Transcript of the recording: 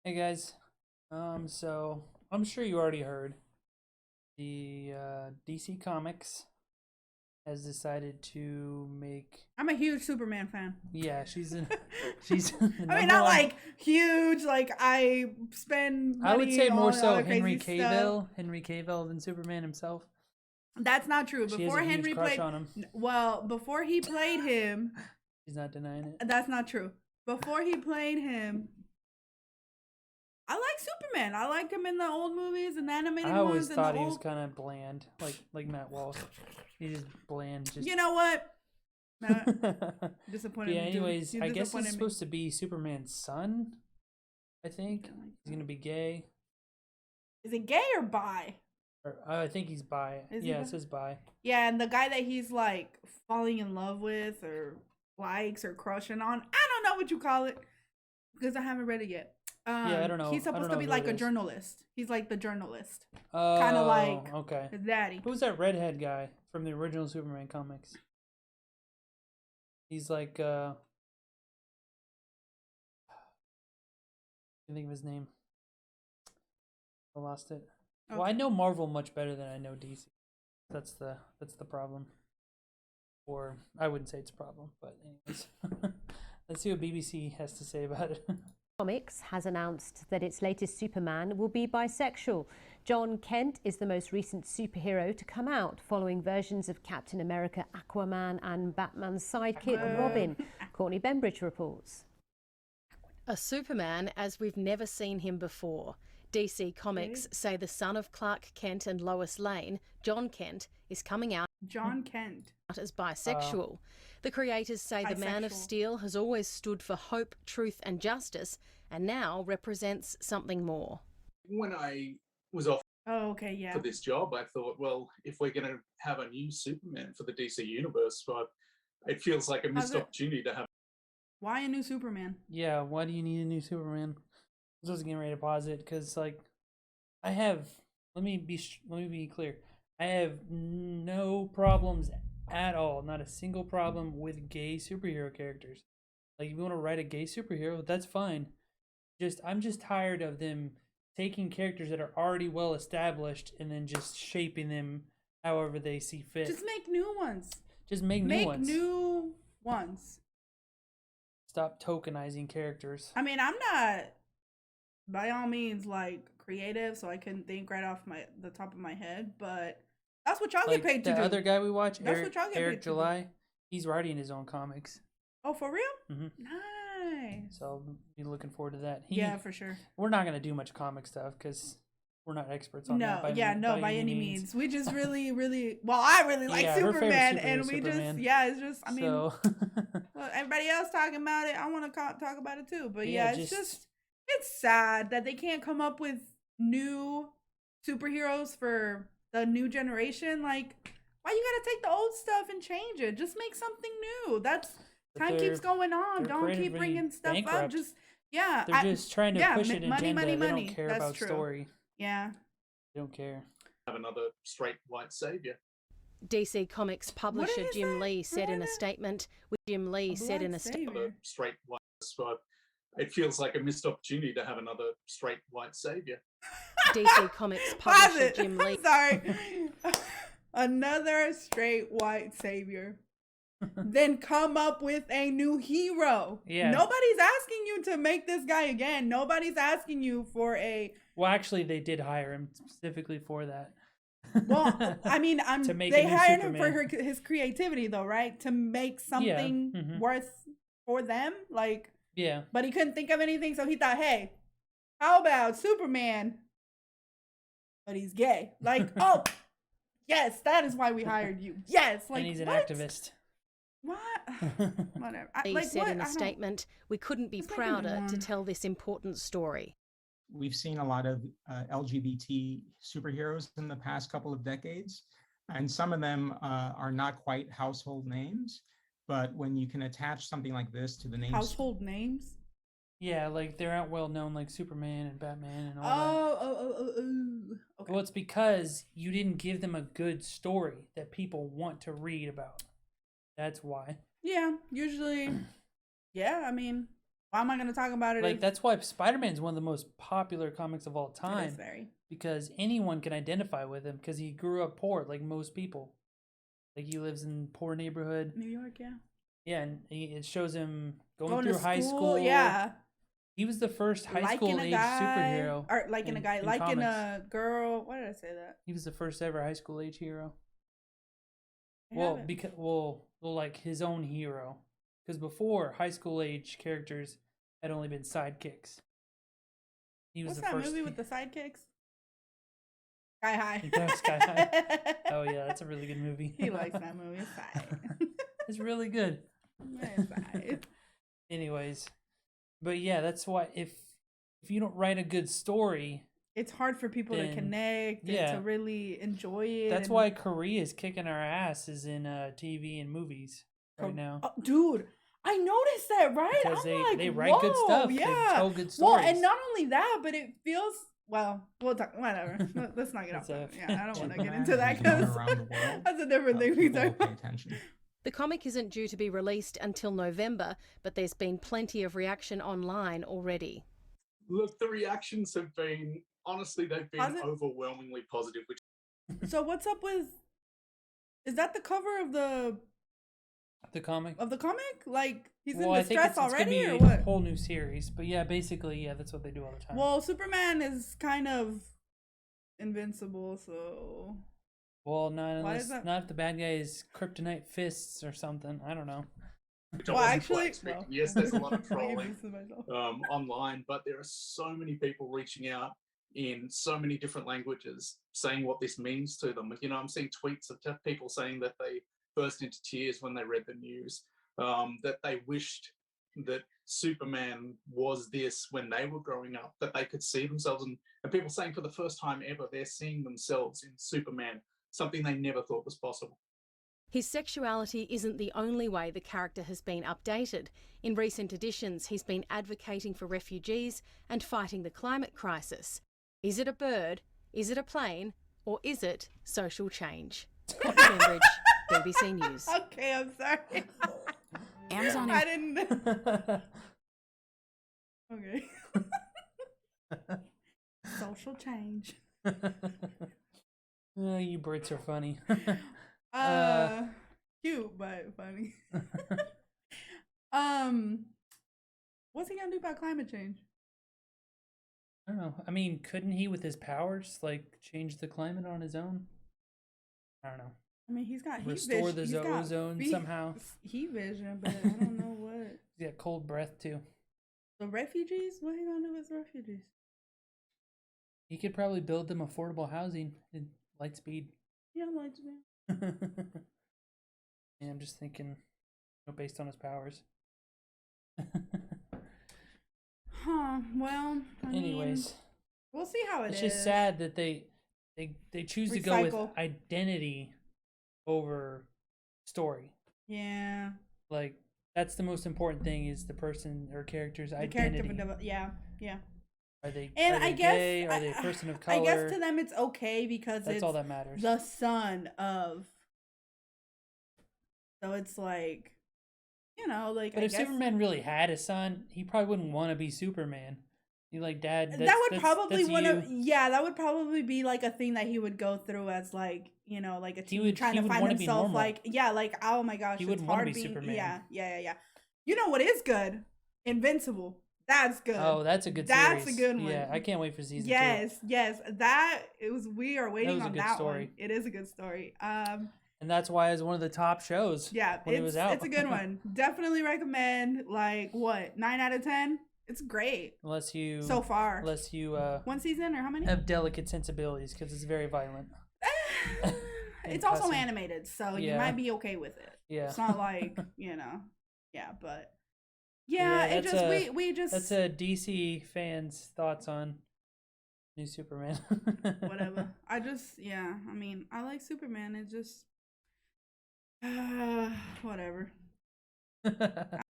Hey guys, so I'm sure you already heard the DC Comics has decided to make. I'm a huge Superman fan. Yeah, she's the I mean, number not one. like huge. Like I spend I would say money more on so other crazy stuff. Henry Cavill than Superman himself. That's not true. She has Before a huge Henry crush played, on him. well, before he played him, She's not denying it. that's not true. Before he played him, I like Superman. I like him in the old movies and the animated I always ones and the thought he was old. kind of bland, like Matt Walsh. He's just bland. Just You know what? No, yeah. disappointed me. Anyways, You I guess disappointed he's me. supposed to be Superman's son. I think he's gonna be gay. Is it gay or bi? Or, I think he's bi. Is he Yeah, bi? it says bi. Yeah, and the guy that he's like falling in love with or likes or crushing on, I don't know what you call it because I haven't read it yet. Yeah, I don't know. He's I don't supposed know to be who like it a is. journalist. He's like the journalist, Oh, kind of like okay. his daddy. Who's that redhead guy from the original Superman comics? He's like, I can't think of his name. I lost it. Well, I Okay. know Marvel much better than I know DC. That's the problem. Or I wouldn't say it's a problem, but anyways, let's see what BBC has to say about it. Comics has announced that its latest Superman will be bisexual. John Kent is the most recent superhero to come out, following versions of Captain America, Aquaman and Batman's sidekick Robin. Courtney Bembridge reports. A Superman as we've never seen him before. DC Comics say the son of Clark Kent and Lois Lane, John Kent, is coming out John Kent. as bisexual. The creators say the Man of Bisexual. Steel has always stood for hope, truth and justice and now represents something more. When I was offered Oh, okay, yeah. for this job, I thought, well, if we're going to have a new Superman for the DC universe, but it feels like a missed it- opportunity to have. Why a new Superman? Yeah, why do you need a new Superman? I was just getting ready to pause it because, like, I have. Let me be clear. I have no problems at all. Not a single problem with gay superhero characters. Like, if you want to write a gay superhero, that's fine. I'm just tired of them taking characters that are already well established and then just shaping them however they see fit. Just make new ones. Just make new Make ones. new ones. Stop tokenizing characters. I mean, I'm not by all means like creative, so I couldn't think right off the top of my head, but that's what y'all Like get paid to the do. other guy we watch, That's Eric, what y'all get Eric paid to do. July, he's writing his own comics. Oh, for real? Hmm Nice. So I'll be looking forward to that. Yeah, for sure. We're not gonna do much comic stuff because we're not experts on that. No, by any means. We just really, really, well, I really like Yeah, her favorite Superman, superhero and is we Superman. just, yeah, it's just, I mean, so well, everybody else talking about it, I want to talk about it too. But Yeah, yeah, it's sad that they can't come up with new superheroes for the new generation. Like, why you gotta take the old stuff and change it? Just make something new. That's But time keeps going on. they're Don't keep creatively bringing stuff up. bankrupt. Just yeah, they're just trying to push an money, agenda. money, They money. don't care That's about true. story. Yeah. They don't care. Another straight white savior. DC Comics publisher is Jim that? Lee said What in a is it? statement, Jim Lee said in a statement. Another straight white, but it feels like a missed opportunity to have another straight white savior. DC Comics Pause publisher it. Jim Lee. I'm sorry. Another straight white savior. Then come up with a new hero. Yeah. Nobody's asking you to make this guy again. Nobody's asking you for a. Well, actually, they did hire him specifically for that. Well, I mean, To make they a new hired him for Superman. his creativity, though, right? To make something mhm. worth for them, like. Yeah. But he couldn't think of anything, so he thought, "Hey, how about Superman? But he's gay." Like, oh, yes, that is why we hired you. Yes, like and he's an what? activist. What? Whatever. Lee Like, said what? in I a don't- statement, "We couldn't be Just make a new prouder to one. tell this important story." We've seen a lot of LGBT superheroes in the past couple of decades, and some of them are not quite household names. But when you can attach something like this to the names, Household names. Yeah, like they aren't well known like Superman and Batman and all that. Oh. Okay. Well, it's because you didn't give them a good story that people want to read about. That's why. Yeah, usually. Yeah, I mean, Why am I gonna talk about it? Like if that's why Spider-Man's one of the most popular comics of all it time is very. because anyone can identify with him because he grew up poor like most people. Like he lives in poor neighborhood. New York, yeah. Yeah, and it shows him going Going through to high school, school. yeah. He was the first high Liking school a age guy, superhero. or liking a in- guy, in liking comics. a girl. Why did I say that? He was the first ever high school age hero. I Well, have it. because like his own hero, because before high school age characters had only been sidekicks. He was What's the that first. movie with the sidekicks? Sky High. That was Sky High? Oh yeah, that's a really good movie. He likes that movie. It's fine. It's really good. It's fine. Anyways, but yeah, that's why if you don't write a good story, It's hard for people to Then, connect and yeah. to really enjoy it. that's and- why Korea's kicking our asses in TV and movies right now. Oh, dude, I noticed that, right? Because I'm they, like, they write good whoa, stuff. Yeah. They tell good Well, stories. and not only that, but it feels well. We'll talk. Whatever. Let's not get off That's that. a- Yeah, I don't want to get Superman into that is known because around the world. that's a different thing we People talk will about. pay attention. The comic isn't due to be released until November, but there's been plenty of reaction online already. Look, the reactions have been, honestly, they've been Positive? overwhelmingly positive, which So what's up with? Is that the cover of the comic. comic? Like he's Well, in I think distress it's gonna already, be or a what? whole new series. But yeah, basically, yeah, that's what they do all the time. Well, Superman is kind of invincible, so Well, not Why unless is that- not if the bad guy is kryptonite fists or something. I don't know. I Well, wasn't actually, quite expecting. well. Yes, there's a lot of I can trolling do this myself. online, but there are so many people reaching out in so many different languages saying what this means to them. You know, I'm seeing tweets of people saying that they burst into tears when they read the news, that they wished that Superman was this when they were growing up, that they could see themselves, and people saying for the first time ever they're seeing themselves in Superman, something they never thought was possible. His sexuality isn't the only way the character has been updated. In recent editions, he's been advocating for refugees and fighting the climate crisis. Is it a bird? Is it a plane? Or is it social change? Courtney Cambridge, BBC News. Okay, I'm sorry. Amazon I didn't. Okay. Social change. You Brits are funny. Cute but funny. What's he gonna do about climate change? I don't know. I mean, couldn't he, with his powers, like change the climate on his own? I don't know. I mean, he's got heat Restore vision. the He's got ozone fe- somehow. Heat vision, but I don't know what. He's got cold breath too. The refugees? What are you gonna do with refugees? He could probably build them affordable housing in Lightspeed. Yeah, like Yeah, I'm just thinking, based on his powers. Huh. Well, I mean, Anyways, we'll see how it's is. just sad that they choose to go with Recycle. identity over story. Yeah. Like that's the most important thing is the person or character's The identity. character, yeah, yeah. Are they And are they I guess gay? Are they a person of color? I guess to them it's okay because That's it's all that matters. the son of. So it's like, like. But I if guess Superman really had a son, he probably wouldn't want to be Superman. He like, Dad, that would probably that's want to. you. Yeah, that would probably be like a thing that he would go through as like like a teen would- trying he to would find wanna be himself. normal. Like like oh my gosh, He it's wouldn't wanna hard be being. Superman. Yeah. You know what is good? Invincible. That's good. Oh, that's a good That's series. a good one. Yeah, I can't wait for season 2. Yes. We are waiting was a on good that story. one. It is a good story. And that's why it's one of the top shows. Yeah, when it was out. It's a good one. Definitely recommend. Like what? 9 out of 10. It's great unless you so far. unless you One season or how many? have delicate sensibilities because it's very violent. It's also cussing. animated, so you Yeah. might be okay with it. Yeah, It's not like yeah, but yeah, it that's just we just that's a DC fans' thoughts on new Superman. whatever. I mean, I like Superman. It just whatever.